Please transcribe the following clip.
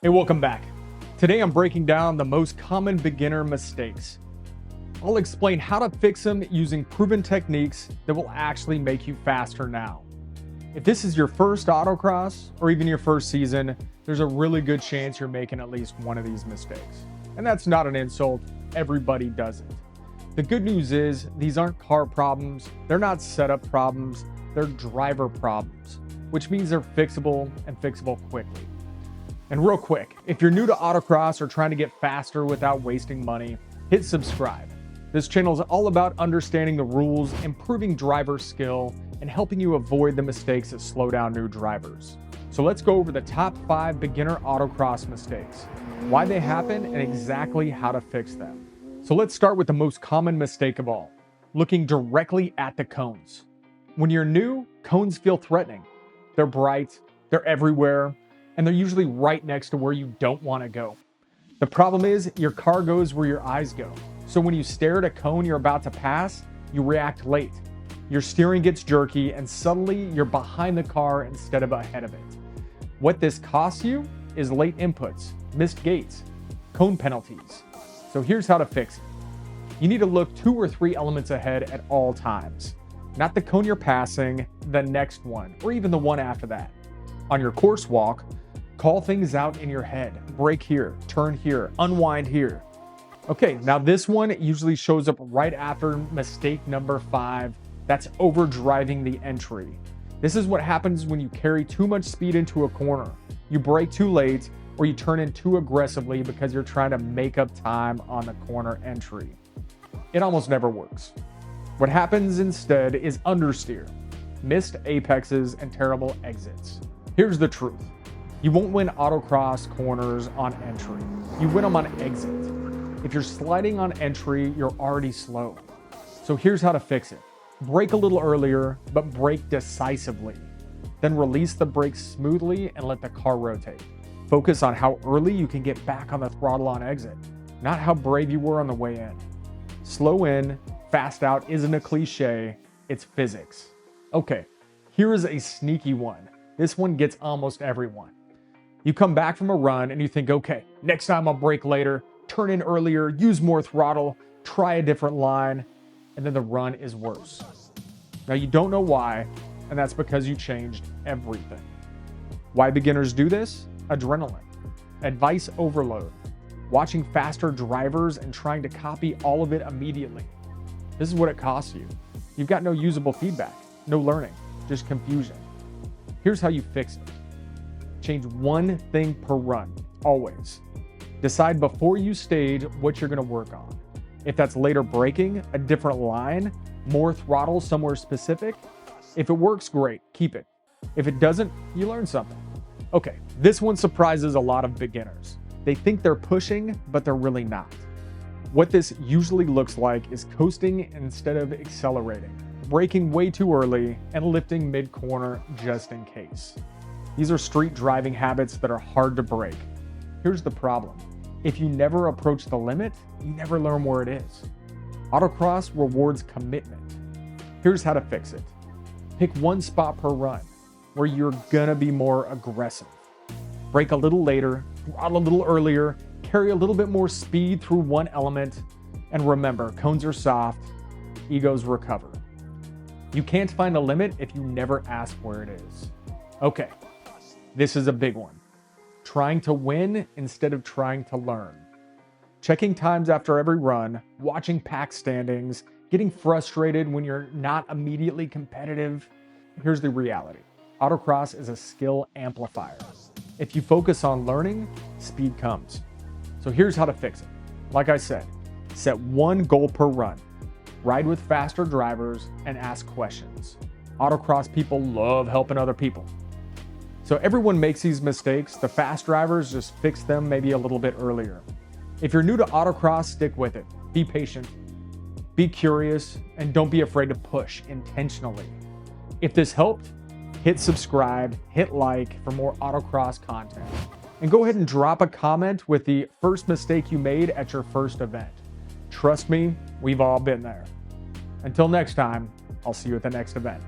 Hey, welcome back. Today I'm breaking down the most common beginner mistakes. I'll explain how to fix them using proven techniques that will actually make you faster now. If this is your first autocross or even your first season, there's a really good chance you're making at least one of these mistakes. And that's not an insult, everybody does it. The good news is these aren't car problems, they're not setup problems, they're driver problems, which means they're fixable and fixable quickly. And real quick, if you're new to autocross or trying to get faster without wasting money, hit subscribe. This channel is all about understanding the rules, improving driver skill, and helping you avoid the mistakes that slow down new drivers. So let's go over the top 5 beginner autocross mistakes, why they happen, and exactly how to fix them. So let's start with the most common mistake of all, looking directly at the cones. When you're new, cones feel threatening. They're bright, they're everywhere, and they're usually right next to where you don't want to go. The problem is your car goes where your eyes go. So when you stare at a cone you're about to pass, you react late. Your steering gets jerky and suddenly you're behind the car instead of ahead of it. What this costs you is late inputs, missed gates, cone penalties. So here's how to fix it. You need to look 2 or 3 elements ahead at all times. Not the cone you're passing, the next one, or even the one after that. On your course walk, call things out in your head. Brake here, turn here, unwind here. Okay, now this one usually shows up right after mistake number 5. That's overdriving the entry. This is what happens when you carry too much speed into a corner. You brake too late, or you turn in too aggressively because you're trying to make up time on the corner entry. It almost never works. What happens instead is understeer, missed apexes, and terrible exits. Here's the truth. You won't win autocross corners on entry. You win them on exit. If you're sliding on entry, you're already slow. So here's how to fix it. Brake a little earlier, but brake decisively. Then release the brakes smoothly and let the car rotate. Focus on how early you can get back on the throttle on exit, not how brave you were on the way in. Slow in, fast out isn't a cliche, it's physics. Okay, here is a sneaky one. This one gets almost everyone. You come back from a run and you think, okay, next time I'll brake later, turn in earlier, use more throttle, try a different line, and then the run is worse. Now you don't know why, and that's because you changed everything. Why beginners do this? Adrenaline, advice overload, watching faster drivers and trying to copy all of it immediately. This is what it costs you. You've got no usable feedback, no learning, just confusion. Here's how you fix it. Change one thing per run, always. Decide before you stage what you're going to work on. If that's later braking, a different line, more throttle somewhere specific, if it works, great, keep it. If it doesn't, you learn something. Okay, this one surprises a lot of beginners. They think they're pushing, but they're really not. What this usually looks like is coasting instead of accelerating, braking way too early, and lifting mid-corner just in case. These are street driving habits that are hard to break. Here's the problem. If you never approach the limit, you never learn where it is. Autocross rewards commitment. Here's how to fix it. Pick one spot per run where you're gonna be more aggressive. Brake a little later, throttle a little earlier, carry a little bit more speed through one element, and remember, cones are soft, egos recover. You can't find a limit if you never ask where it is. Okay, this is a big one. Trying to win instead of trying to learn. Checking times after every run, watching pack standings, getting frustrated when you're not immediately competitive. Here's the reality. Autocross is a skill amplifier. If you focus on learning, speed comes. So here's how to fix it. Like I said, set one goal per run. Ride with faster drivers and ask questions. Autocross people love helping other people. So everyone makes these mistakes. The fast drivers just fix them maybe a little bit earlier. If you're new to autocross, stick with it. Be patient, be curious, and don't be afraid to push intentionally. If this helped, hit subscribe, hit like for more autocross content. And go ahead and drop a comment with the first mistake you made at your first event. Trust me, we've all been there. Until next time, I'll see you at the next event.